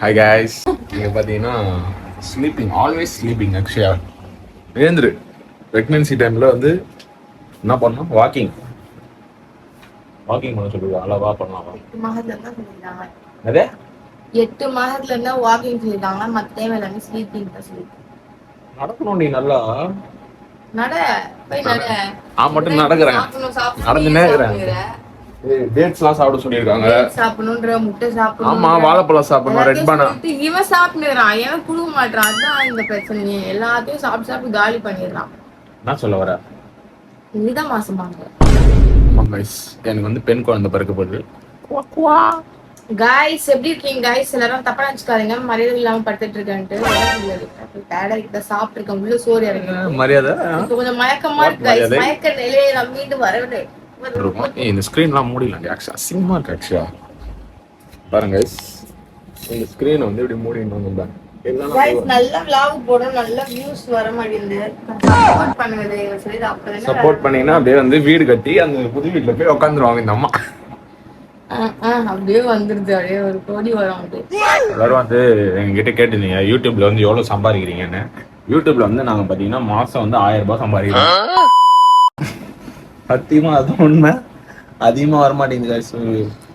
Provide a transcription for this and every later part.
Hi guys. இங்கே பார்த்தீங்கன்னா sleeping, always sleeping. Akshaya எழுந்துரு. ப்ரெக்னென்சி டைமில் வந்து என்ன பண்ணணும்? வாக்கிங் பண்ண சொல்லுவாங்க. அளவா பண்ணலாம். 8 மாதத்துல தான் சொல்லிருக்காங்க. அதே 8 மாதத்துல இருந்தா வாக்கிங் சொல்லிருக்காங்க. மத்த டைம் எல்லாமே ஸ்லீப்பிங் தான் சொல்லிருக்காங்க. நடக்கணும். நீ நல்லா நட, போய் நட. நான் மட்டும் நடக்கிறேன், நடந்துனே இருக்கிறேன். டேட்ஸ்லாம் சாப்பிட சொல்லிருக்காங்க. சாப்பிடணும்ன்ற, முட்டை சாப்பிடணும். ஆமா, வாழைப்பழம் சாப்பிடணும், ரெட் பனானா. இவன் சாப்பிடுறான், ஏன் குடுக்க மாட்டான். அதான் இந்த பிரச்சனையே. எல்லாத்தையும் சாப்பிட்டு காலி பண்ணிடுறான். என்ன சொல்ல வர? இதுதான் மாசமாங்க. எனக்கு வந்து பெண் குழந்தை பிறக்க போகுது. காய்ஸ் எப்படி இருக்கீங்க காய்ஸ்? எல்லாரும் தப்பா நினைச்சுக்காதீங்க. மரியாதை இல்லாம படுத்துட்டு இருக்கேன்ட்டு சாப்பிட்டு இருக்கேன். உள்ள சோறு இறங்க மரியாதை கொஞ்சம் மயக்கமா இருக்கு காய்ஸ். மயக்க நிலையை நான் மீண்டும் வரவில்லை. இந்த ஸ்கிரீன்லாம் மூடிடலாம். ஆக்சுவலா அசிங்கமா இருக்கு. ஆக்சுவலா பாருங்க guys, இந்த ஸ்கிரீன் வந்து இப்படி மூடிடணும். நல்ல vlog போடணும், நல்ல வியூஸ் வர மாட்டேங்குது. சப்போர்ட் பண்ணுங்க தயவு செய்து. அப்பதான் சப்போர்ட் பண்ணீங்கன்னா அப்படியே வந்து வீடு கட்டி அந்த புது வீட்டுல போய் உட்காந்துருவாங்க இந்த அம்மா. அப்படியே வந்துருது. அப்படியே ஒரு கோடி வரும். எல்லாரும் வந்து எங்ககிட்ட கேட்டுருந்தீங்க யூடியூப்ல வந்து எவ்வளவு சம்பாதிக்கிறீங்கன்னு. யூடியூப்ல வந்து நாங்க பாத்தீங்கன்னா மாசம் வந்து 1000 ரூபாய் சம்பாதிக்கிறோம். சத்தியமா அது உண்மை. அதிகமா வரமாட்டேங்குது.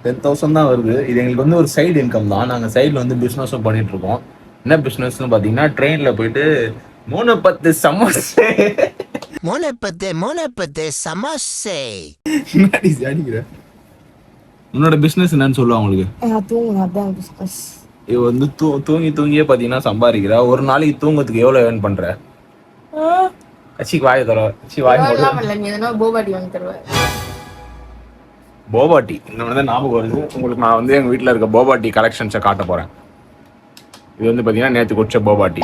10,000 தான் வருது. இது எங்களுக்கு வந்து ஒரு சைடு இன்கம் தான். நாங்க சைட்ல வந்து பிசினஸும் பண்ணிட்டு இருக்கோம். என்ன பிசினஸ்னு பாத்தீங்கன்னா ட்ரெயின்ல போயிட்டு 3-10 சமோசே. 3-10 சமோசே. உன்னோட பிசினஸ் என்னன்னு சொல்லுவா உங்களுக்கு? இது வந்து தூங்கியே பாத்தீங்கன்னா சம்பாதிக்கிறா. ஒரு நாளைக்கு தூங்கத்துக்கு எவ்வளவு ஏர்ன் பண்ற? வாய தர போபாட்டி இன்னொன்னு ஞாபகம் வருது உங்களுக்கு. நான் வந்து எங்க வீட்டுல இருக்க போபாட்டி கலெக்ஷன்ஸை காட்ட போறேன். இது வந்து பாத்தீங்கன்னா நேற்று குடிச்ச போபாட்டி.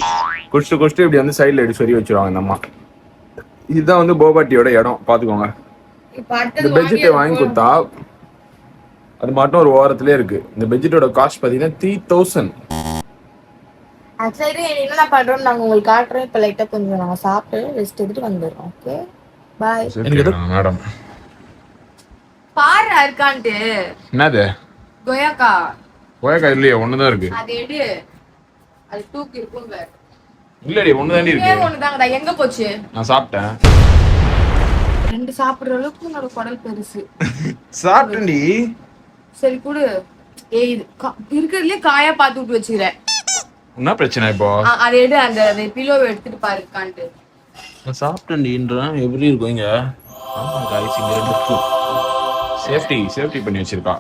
குடிச்சிட்டு இப்படி வந்து சைட்ல எடுத்து சொல்லி வச்சிருவாங்க இந்த அம்மா. இதுதான் வந்து போபாட்டியோட இடம். பாத்துக்கோங்க. இந்த பெட்ஷீட்டை வாங்கி கொடுத்தா அது மட்டும் ஒரு ஓரத்திலே இருக்கு. இந்த பெட்ஷீட்டோட காஸ்ட் பாத்தீங்கன்னா 3000. சரி, என்ன பண்றோம் நாங்க உங்களுக்கு காட்டுறோம். இப்ப லைட்டா கொஞ்சம் நாங்க சாப்பிட்டு ரெஸ்ட் எடுத்துட்டு வந்துடுறோம். Okay bye. மேடம் பாரு இருக்கான்ட்டு. என்னது? கொய்யாக்கா இல்லையா? ஒண்ணுதான் இருக்கு. அது எடு. அது தூக்கி இருக்கும் பாரு. இல்லடி, ஒண்ணுதாண்டி இருக்கு. ஒண்ணுதாங்கடா. எங்க போச்சு? நான் சாப்பிட்டேன். 2 சாப்பிடுற அளவுக்கு என்னோட குடல் பெருசு. சாப்பிட்டேன்டி. சரி குடு. ஏய் இது இருக்கிறதுலயே காயா பார்த்து விட்டு வச்சுக்கிறேன். என்ன பிரச்சனை இப்போ? அதை எடு. அந்த பிலோவை எடுத்துட்டு பாரு இருக்கான்ட்டு. நான் சாப்பிட்டேன்டின்றேன். எப்படி இருக்கும் இங்க? ஆமா गाइस, இங்க 2 சேஃப்டி பண்ணி வச்சிருக்கா.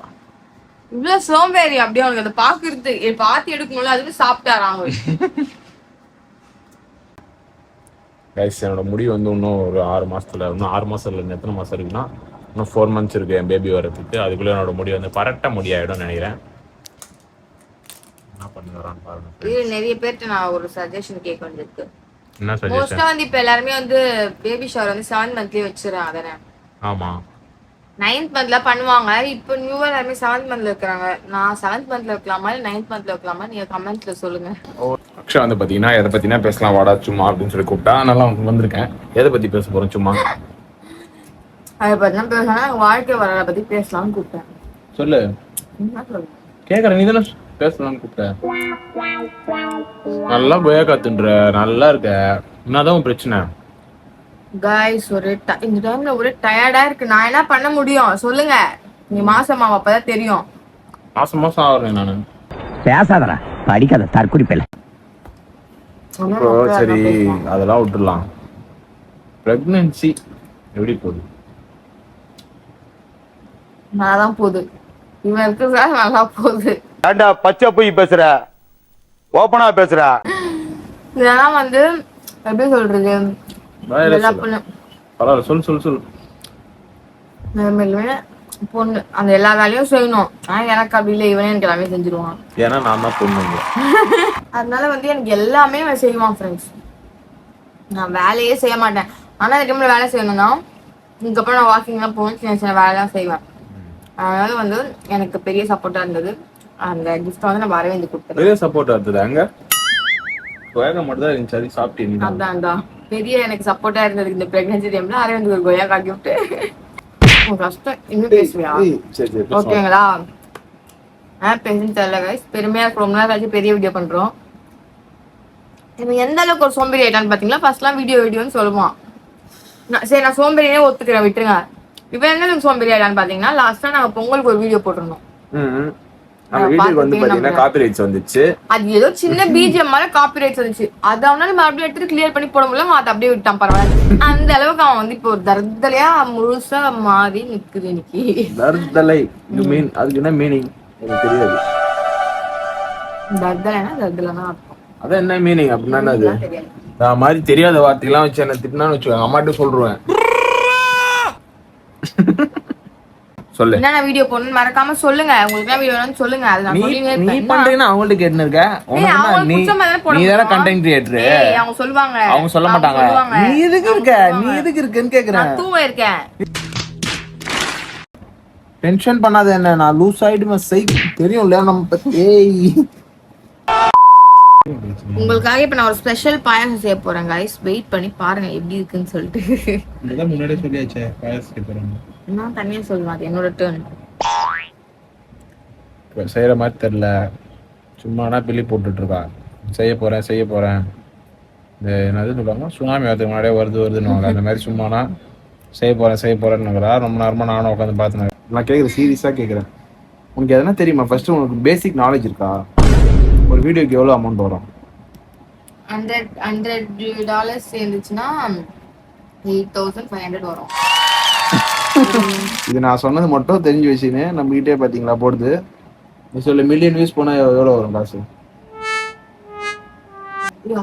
இவ்வளவு சோம்பேறி. அப்படியே அவனுக்கு அதை பாக்குறது பார்த்து எடுக்கணும்ல. அதுக்கு சாப்பிட்டாராங்க. गाइस, என்னோட முடி வந்து இன்னும் ஒரு 6 மாசத்துல, இன்னும் 6 மாசம் இல்லை, எத்தனை மாசம் இருக்குன்னா இன்னும் 4 months இருக்கு என் பேபி வரதுக்கு. அதுக்குள்ள என்னோட முடி வந்து பரட்ட முடியாயிடும் நினைக்கிறேன். என்ன பண்ணுறான்னு பாருங்க. இது நிறைய பேர்ட்ட நான் ஒரு சஜஷன் கேட்க வேண்டியிருக்கு. என்ன சஜஷன்? மோஸ்டா வந்து இப்ப எல்லாருமே வந்து பேபி ஷவர் வந்து 7th monthலயே வச்சிடறாங்க. அதானே? ஆமா, 9th monthல பண்ணுவாங்க. இப்போ நியூவா எல்லாருமே 7th monthல இருக்கிறாங்க. நான் 7th monthல வைக்கலாமா இல்ல 9th monthல வைக்கலாமா? நீங்க கமெண்ட்ல சொல்லுங்க. அக்ஷயா வந்து பாத்தீங்கன்னா எதை பத்தினா பேசலாம் வாடா சும்மா அப்படின்னு சொல்லி கூப்பிட்டா நல்லா வந்திருக்கேன். எதை பத்தி பேச போறோம்? சும்மா அதை பத்தி தான் பேசலாம். வாழ்க்கை வரலாறை பத்தி பேசலாம்னு கூப்பிட்டேன். சொல்லு. என்ன சொல்லு? கேக்குறேன். நீ தானே பேசலாம்னு கூப்பிட்டேன். நல்லா போயா காத்துன்ற. நல்லா இருக்க. என்னதான் பிரச்சனை? காய்ஸ் இந்த டைம்ல ஒரே டயர்டா இருக்கு. நான் என்ன பண்ண முடியும் சொல்லுங்க? நீ மாசமா அப்பதான் தெரியும். மாசம் ஆகுறேன் நானு. பேசாதடா, படிக்காத தற்குறி பேல. சரி, அதெல்லாம் விட்டுடலாம். பிரெக்னன்சி எப்படி போகுது? நல்லாதான் போகுது. இவன் இருக்கிறதா நல்லா போகுது. ஏண்டா பச்சை போய் பேசுற, ஓப்பனா பேசுற. இதெல்லாம் வந்து எப்படி சொல்றது? பரவாயில்ல, சொல்லு. பொண்ணு அந்த எல்லா வேலையும் செய்யணும். எனக்கு அப்படி இல்லை. இவனே எனக்கு எல்லாமே செஞ்சிருவான். ஏன்னா நான் தான் பொண்ணு. அதனால வந்து எனக்கு எல்லாமே செய்வான் ஃப்ரெண்ட்ஸ். நான் வேலையே செய்ய மாட்டேன். ஆனா இந்த டைம்ல வேலை செய்யணும்னா இதுக்கப்புறம் நான் வாக்கிங்லாம் போவேன். சின்ன வேலைலாம் செய்வேன். அதனால வந்து எனக்கு பெரிய சப்போர்ட்டா இருந்தது. அந்த கிஃப்ட் வந்து நான் வரவேந்து கொடுத்தேன். பெரிய சப்போர்ட்டா இருந்தது. அங்க கொய்யாக்கா மட்டும் தான் இருந்துச்சு. அது சாப்பிட்டீங்க. அதான்டா பெரிய எனக்கு சப்போர்ட்டா இருந்தது இந்த பிரெக்னன்சி டைம்ல. அரவிந்த் ஒரு கொய்யாக்கா கிஃப்ட். கஷ்டம். இன்னும் பேசுவியா? ஓகேங்களா? பேசுன்னு தெரியல கைஸ். பெருமையா ரொம்ப நாள் கழிச்சு பெரிய வீடியோ பண்றோம். இவன் எந்த அளவுக்கு ஒரு சோம்பேறி ஆயிட்டான்னு பாத்தீங்களா? ஃபர்ஸ்ட்லாம் வீடியோன்னு சொல்லுவான். சரி நான் சோம்பேறியே ஒத்துக்கிறேன், விட்டுருங்க. இவன் எந்த அளவுக்கு சோம்பேறி ஆயிட்டான்னு பாத்தீங்கன்னா, லாஸ்டா நாங்க பொங்கலுக்கு ஒரு வீடியோ போட்டிருந்தோம். அந்த வீடியோக்கு வந்து பாத்தீங்கன்னா காப்பிரைட்ஸ் வந்துச்சு. அது ஏதோ சின்ன பிஜிஎம் மேல காப்பிரைட்ஸ் வந்துச்சு. அது அவனால மறுபடியும் எடுத்து கிளியர் பண்ணி போட முடியல. அதை அப்படியே விட்டான். பரவாயில்ல. அந்த அளவுக்கு அவன் வந்து இப்போ ஒரு தர்தலையா முழுசா மாறி நிக்குது. இன்னைக்கு தர்தலை மீன் அதுக்கு என்ன மீனிங் எனக்கு தெரியாது. தர்தலைனா அர்த்தம். அதான் என்ன மீனிங் அப்படின்னா அது நான் மாதிரி தெரியாத வார்த்தைகள்லாம் வச்சு என்ன திட்டினான்னு வச்சுக்கோங்க, அம்மாட்ட சொல்றேன். சொல்லு என்ன வீடியோ போடணும் மறக்காம சொல்லுங்க. உங்களுக்கு வீடியோ வேணும்னு சொல்லுங்க. அது நான் சொல்லிட்டே இருப்பேன். நீ பண்றீனா அவங்கள்ட்ட கேட்டுன இருக்க? நீ தான கண்டென்ட் கிரியேட்டர். அவங்க சொல்வாங்க. அவங்க சொல்ல மாட்டாங்க. நீ எதுக்கு இருக்கன்னு கேக்குறேன். நான் தூங்க இருக்கேன். டென்ஷன் பண்ணாத என்ன, நான் லூஸ் ஆயிடுமே. தெரியும்ல நம்ம பத்தி. உங்களுக்காக இப்ப நான் ஒரு ஸ்பெஷல் பாயாசம் செய்ய போறேன் गाइस. வெயிட் பண்ணி பாருங்க எப்படி இருக்குன்னு சொல்லிட்டு. இத முன்னாடியே சொல்லியாச்சே பாயாசம் செய்ய போறோம். நான் தனியா சொல்லுவேன், அது என்னோட டர்ன். செய்யற மாதிரி தெரியல, சும்மானா பில்லி போட்டுட்டு இருக்கா. செய்ய போறேன் இந்த என்னது சொல்லுவாங்க, சுனாமி வரதுக்கு முன்னாடியே வருதுன்னு அந்த மாதிரி சும்மானா செய்ய போறேன்னு ரொம்ப நேரமா நானும் உட்காந்து பார்த்தேன். நான் கேட்குறேன், சீரியஸா கேட்குறேன். உனக்கு எதனா தெரியுமா? ஃபர்ஸ்ட் உனக்கு பேசிக் நாலேஜ் இருக்கா? ஒரு வீடியோக்கு எவ்வளவு அமௌண்ட் வரும்? $100 சேர்ந்துச்சுன்னா 8500 வரும். இது நான் சொன்னது மட்டும் தெரிஞ்சு வச்சுன்னு நம்ம கிட்டே பாத்தீங்களா போடுது. நீ சொல்லு, மில்லியன் வியூஸ் போனா எவ்வளவு வரும் காசு?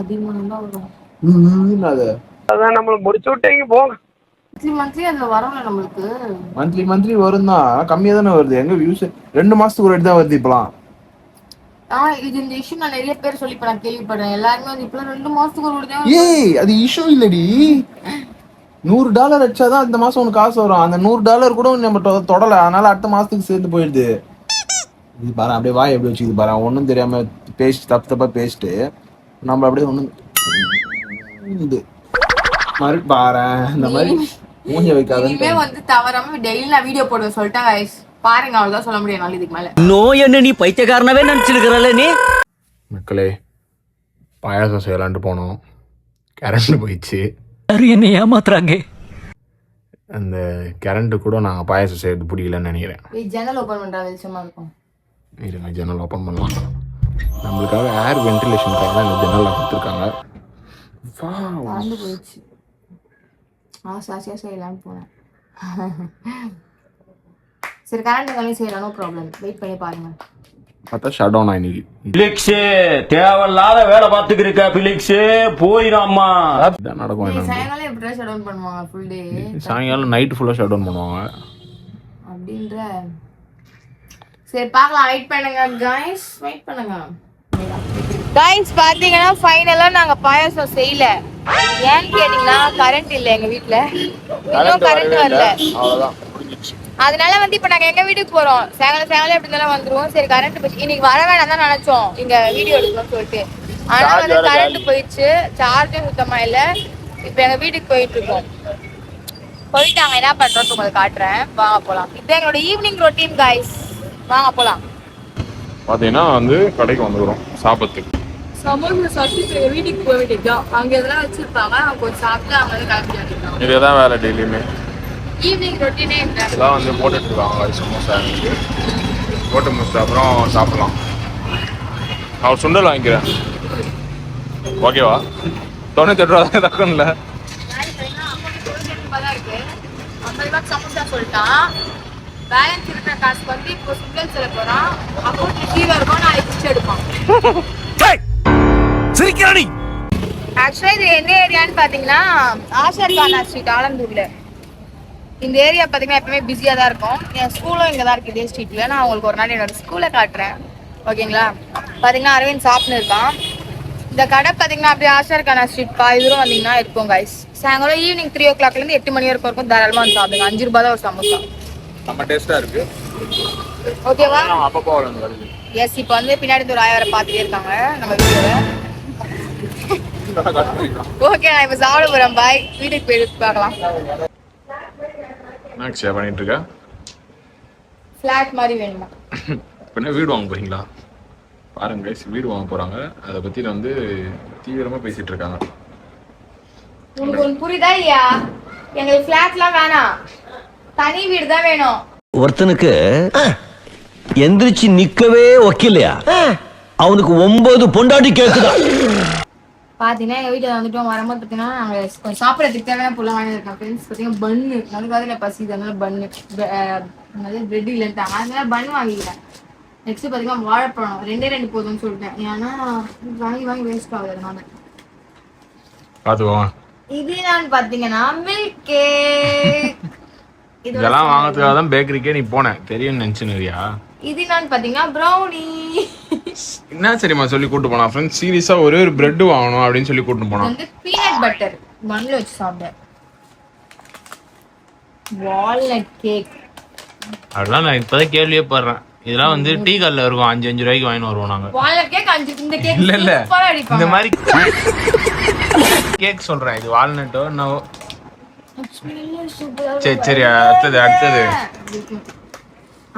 அதிகமா வரும். அதான் நம்மள முடிச்சு விட்டீங்க போங்க. மந்த்லி அதுல வரல நம்மளுக்கு. மந்த்லி வரும் தான், கம்மியா தானே வருது. எங்க வியூஸ் 2 மாசத்துக்கு ஒரு வாட்டி தான் வருது இப்பலாம். இது இந்த இஷ்யூ நான் நிறைய பேர் சொல்லி நான் கேள்விப்படுறேன். எல்லாருமே வந்து இப்ப 2 மாசத்துக்கு ஒரு வாட்டி தான். ஏய் அது இஷ்யூ இல்லடி. $100 அடிச்சாதான் இந்த மாசம் உனக்கு காசு வரும். அந்த $100 கூட நம்ம தொடல, அதனால அடுத்த மாசத்துக்கு சேர்ந்து போயிடுது. இது பாரு அப்படியே வாய் எப்படி வச்சுக்குது பாரு. ஒன்றும் தெரியாம தப்பா பேசிட்டு நம்ம அப்படியே ஒன்றும் இது மாதிரி பாரு. இந்த மாதிரி மூஞ்ச வைக்காத. இனிமே வந்து தவறாம டெய்லி நான் வீடியோ போடுவேன் சொல்லிட்டேன் गाइस. பாருங்க, அவ்வளவுதான் சொல்ல முடியும் நாள் இதுக்கு மேல. நோய் என்ன நீ பைத்தியக்காரனவே நினைச்சிருக்கிறல்ல நீ. மக்களே, பாயாசம் செய்யலான்ட்டு போனோம், கரண்ட் போயிடுச்சு. என்ன ஏமாத்துறாங்க. அந்த கரண்ட் கூட நாங்கள் பாயாசம் செய்யறது பிடிக்கலன்னு நினைக்கிறேன். ஜன்னல் ஓபன் பண்ற வெளிச்சமா இருக்கும். இருங்க ஜன்னல் ஓப்பன் பண்ணலாம். நம்மளுக்காக ஏர் வென்டிலேஷனுக்காக தான் இந்த ஜன்னல் கொடுத்துருக்காங்க. போயிடுச்சு. ஆசையா செய்யலான்னு போனேன். சரி கரண்ட் கம்மி செய்யலாம், நோ ப்ராப்ளம். வெயிட் பண்ணி பாருங்க. பார்த்தா ஷட் டவுன் ஆயிடுச்சு. பிலிக்ஸ் தேவையில்லாத வேலை பார்த்துக்கிருக்க. பிலிக்ஸ் போயிடாமா. இதான் நடக்கும். சாயங்காலம் எப்படி ஷட் டவுன் பண்ணுவாங்க? Full day. சாயங்காலம் நைட் ஃபுல்லா ஷட் டவுன் பண்ணுவாங்க அப்படின்ற. சரி பார்க்கலாம், வெயிட் பண்ணுங்க गाइस. வெயிட் பண்ணுங்க गाइस. பாத்தீங்கன்னா ஃபைனலா நாங்க பாயாசம் செய்யல. ஏன்னு கேட்டீங்கன்னா கரண்ட் இல்ல எங்க வீட்ல. இன்னும் கரண்ட் வரல. அவ்வளவுதான். அதனால வந்து இப்ப நாங்க எங்க வீட்டுக்கு போறோம். சாயங்காலம் எப்படி இருந்தாலும் வந்துருவோம். சரி கரண்ட் போயிடுச்சு. இன்னைக்கு வர வேணாம் தான் நினைச்சோம் இங்க வீடியோ எடுக்கணும்னு சொல்லிட்டு. ஆனா வந்து கரண்ட் போயிடுச்சு. சார்ஜும் சுத்தமா இல்ல. இப்ப எங்க வீட்டுக்கு போயிட்டு இருக்கோம். போயிட்டாங்க, என்ன பண்றோம் உங்களுக்கு காட்டுறேன். வாங்க போலாம். இது எங்களோட ஈவினிங் ரொட்டீன் गाइस. வாங்க போலாம். பாத்தீங்கன்னா வந்து கடைக்கு வந்துக்கிறோம் சாப்பிட்றதுக்கு. சமோசா சாப்பிட்டு எங்க வீட்டுக்கு போக வேண்டியதுதான். அங்க எதெல்லாம் வச்சிருப்பாங்க, அவங்க கொஞ்சம் சாப்பிட்டு அவங்க வந்து கிளம்பி வந்துருக்காங்க. இதுதான் வேலை டெய்லியுமே. ஈவினிங் ரொட்டீனே இதெல்லாம் வந்து போட்டுட்டு இருக்காங்க சமோசா. போட்டு முடிச்சிட்டு அப்புறம் சாப்பிடலாம். நான் சுண்டல் வாங்கிக்கிறேன், ஓகேவா? 98 ரூபா தான் தக்கணும்ல. சமோசா சொல்லிட்டான். பேலன்ஸ் இருக்கிற காசுக்கு வந்து இப்போ சுண்டல் சொல்ல போறான். அக்கௌண்ட்ல ஜீரோ இருக்கும், நாளைக்கு பிச்சை எடுப்பான். ஆக்சுவலா இது எந்த ஏரியான்னு பாத்தீங்கன்னா ஆஷர் கானா ஸ்ட்ரீட், ஆலந்தூர்ல. இந்த ஏரியா பாத்தீங்கன்னா எப்பவுமே பிஸியா தான் இருக்கும். என் ஸ்கூலும் இங்க தான் இருக்கு, இதே ஸ்ட்ரீட்ல. நான் உங்களுக்கு ஒரு நாள் என்னோட ஸ்கூலை காட்டுறேன், ஓகேங்களா? பாத்தீங்கன்னா அரவிந்த் சாப்பிட்டு இருக்கான். இந்த கடை பாத்தீங்கன்னா அப்படியே ஆஷர் கானா ஸ்ட்ரீட் பாதிதூரம் வந்தீங்கன்னா இருக்கும் गाइस. சாயங்காலம் ஈவினிங் 3 o'clock இருந்து 8 மணி வரைக்கும் இருக்கும். தாராளமா வந்து சாப்பிடுங்க. 5 ரூபாய் தான் ஒரு சமோசா. நம்ம டேஸ்டா இருக்கு, ஓகேவா? அப்பப்போ வருது. எஸ், இப்போ வந்து பின்னாடி ஒரு ஆயவரை பார்த்துட்டே இருக்காங்க நம்ம வீடியோல. ஓகே, நான் இப்போ சாப்பிட போறேன். பாய். வீட்டுக்கு போயிட்டு பார்க்கலாம். என்ன ஷேர் பண்ணிட்டு இருக்க? ஃபிளாட் மாதிரி வேணுமா? என்ன வீடு வாங்க போறீங்களா? பாருங்க guys, வீடு வாங்க போறாங்க. அதை பத்தி வந்து தீவிரமா பேசிட்டு இருக்காங்க. உனக்கு ஒன்று புரியுதா இல்லையா? எங்களுக்கு ஃபிளாட்லாம் வேணாம், தனி வீடு தான் வேணும். ஒருத்தனுக்கு எந்திரிச்சு நிக்கவே ஒக்கில்லையா, அவனுக்கு 9 பொண்டாட்டி கேக்குதா. பார்த்தீங்கன்னா எங்கள் வீட்டில் வந்துட்டோம். வரும்போது பார்த்தீங்கன்னா நாங்கள் கொஞ்சம் சாப்பிட்றதுக்கு தேவையான பொருள் வாங்கியிருக்கோம் ஃப்ரெண்ட்ஸ். பார்த்தீங்கன்னா பன்னு, அதுக்காக இல்லை பசி, அதனால பன்னு, அதாவது பிரெட் இல்லைன்ட்டாங்க, அதனால பன் வாங்கிக்கிறேன். நெக்ஸ்ட் பார்த்தீங்கன்னா வாழைப்பழம் 2 போதும்னு சொல்லிட்டேன், ஏன்னா வாங்கி வேஸ்ட் ஆகுது அதனால. பாத்துக்கோங்க. இது நான் பார்த்தீங்கன்னா மில்க் கேக். இதெல்லாம் வாங்கறதுக்காக தான் பேக்கரிக்கே நீ போன, தெரியும்னு நினைச்சுனியா? இது நான் பார்த்தீங்கன்னா ப்ரௌனி. என்ன சரிம்மா சொல்லி கூட்டு போனா ஃப்ரெண்ட்ஸ், சீரியஸா ஒரே ஒரு பிரெட் வாங்கணும் அப்படின்னு சொல்லி கூட்டு போனா. வந்து பீனட் பட்டர் பன்ல வச்சு சாப்பிட்டேன். வால்நட் கேக் அதெல்லாம் நான் இப்பதான் கேள்வியே படுறேன். இதெல்லாம் வந்து டீ கல்ல இருக்கும், 5 ரூபாய்க்கு வாங்கிட்டு வருவோம் நாங்க. Walnut cake 5. இந்த கேக் இல்ல சூப்பரா அடிப்பாங்க. இந்த மாதிரி கேக் சொல்றேன், இது வால்நட்டோ நோ. சரி சரி, அடுத்தது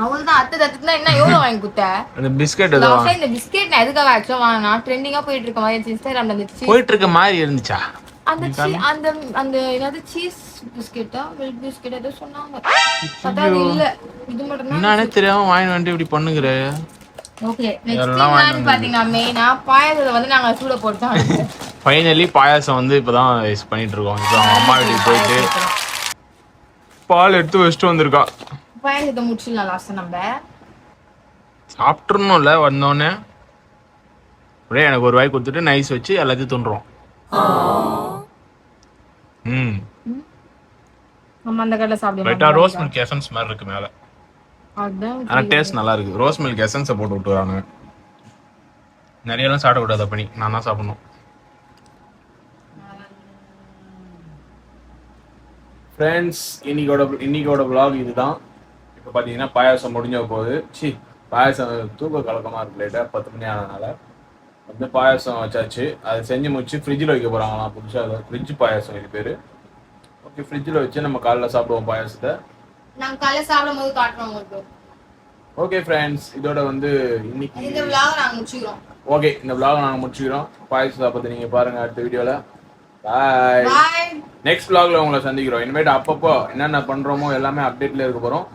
அவள்தான் அடுத்ததுனா என்ன எவ்வளவு வாங்கி கொடுத்த? அந்த பிஸ்கட் ஏதோ லாஸ்ட் இந்த பிஸ்கட் நான் எதுக்காக ஆக்சுவலா வாங்கினா ட்ரெண்டிங்கா போயிட்டு இருக்க மாதிரி இன்ஸ்டாகிராம்ல இருந்துச்சு. போயிட்டு இருக்க மாதிரி இருந்துச்சா? அந்த அந்த என்னது சீஸ் பிஸ்கெட்டா மில்க் பிஸ்கெட் ஏதோ சொன்னாங்க. பார்த்தா அது இல்ல, இது மட்டும் தான். என்னன்னே தெரியாம வாங்கி வந்து இப்படி பண்ணுகிற. ஓகே, நெக்ஸ்ட் நான் பாத்தீங்கன்னா மெயினா பாயாசத்தை வந்து நாங்க சூட போட்டோம். ஃபைனலி பாயாசம் வந்து இப்பதான் பண்ணிட்டு இருக்கோம். இப்போ அவங்க அம்மா வீட்டுக்கு போயிட்டு பால் எடுத்து வச்சுட்டு வந்திருக்கா. பாயாசத்தை முடிச்சிடலாம் லாஸ்ட் நம்ம. சாப்பிட்றணும்ல வந்தோடனே அப்படியே எனக்கு ஒரு வாய் கொடுத்துட்டு நைஸ் வச்சு எல்லாத்தையும் துண்டுறோம். நம்ம அந்த கடையில் சாப்பிடுவோம். லைட்டா ரோஸ் மில்க் எசன்ஸ் மாதிரி இருக்கு மேல, அதான் ஆனா டேஸ்ட் நல்லா இருக்கு. ரோஸ் மில்க் எசன்ஸை போட்டு விட்டுறாங்க. நிறைய எல்லாம் சாப்பிட கூடாது, பண்ணி நான் தான் சாப்பிடணும். ஃப்ரெண்ட்ஸ், இன்னைக்கோட vlog இதுதான். இப்போ பார்த்தீங்கன்னா பாயாசம் முடிஞ்ச போகுது. பாயாசம் தூக்க கலக்கமாக இருக்கு, லேட்டாக 10 மணி ஆனதுனால வந்து பாயாசம் வச்சாச்சு. அதை செஞ்சு முடிச்சு ஃப்ரிட்ஜில் வைக்க போகிறாங்களாம் புதுசாக. அதை ஃப்ரிட்ஜ் பாயாசம் இது பேர். ஓகே, ஃப்ரிட்ஜில் வச்சு நம்ம காலைல சாப்பிடுவோம் பாயாசத்தை. நாங்க காலைல சாப்பிடும் போது காட்டுறோம் உங்களுக்கு. ஓகே ஃப்ரெண்ட்ஸ், இதோட வந்து இன்னைக்கு இந்த vlog நாங்க முடிச்சுக்கிறோம். ஓகே, இந்த vlog நாங்கள் முடிச்சுக்கிறோம். பாயாசத்தை பற்றி நீங்கள் பாருங்கள் அடுத்த வீடியோவில். பாய். நெக்ஸ்ட் vlogல உங்களை சந்திக்கிறோம். இனிமேட்டு அப்பப்போ என்னென்ன பண்ணுறோமோ எல்லாமே அப்டேட்ல இருக்க போகிறோம்.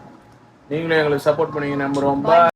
நீங்களே எங்களுக்கு சப்போர்ட் பண்ணீங்க நம்புகிறோம். பாய்.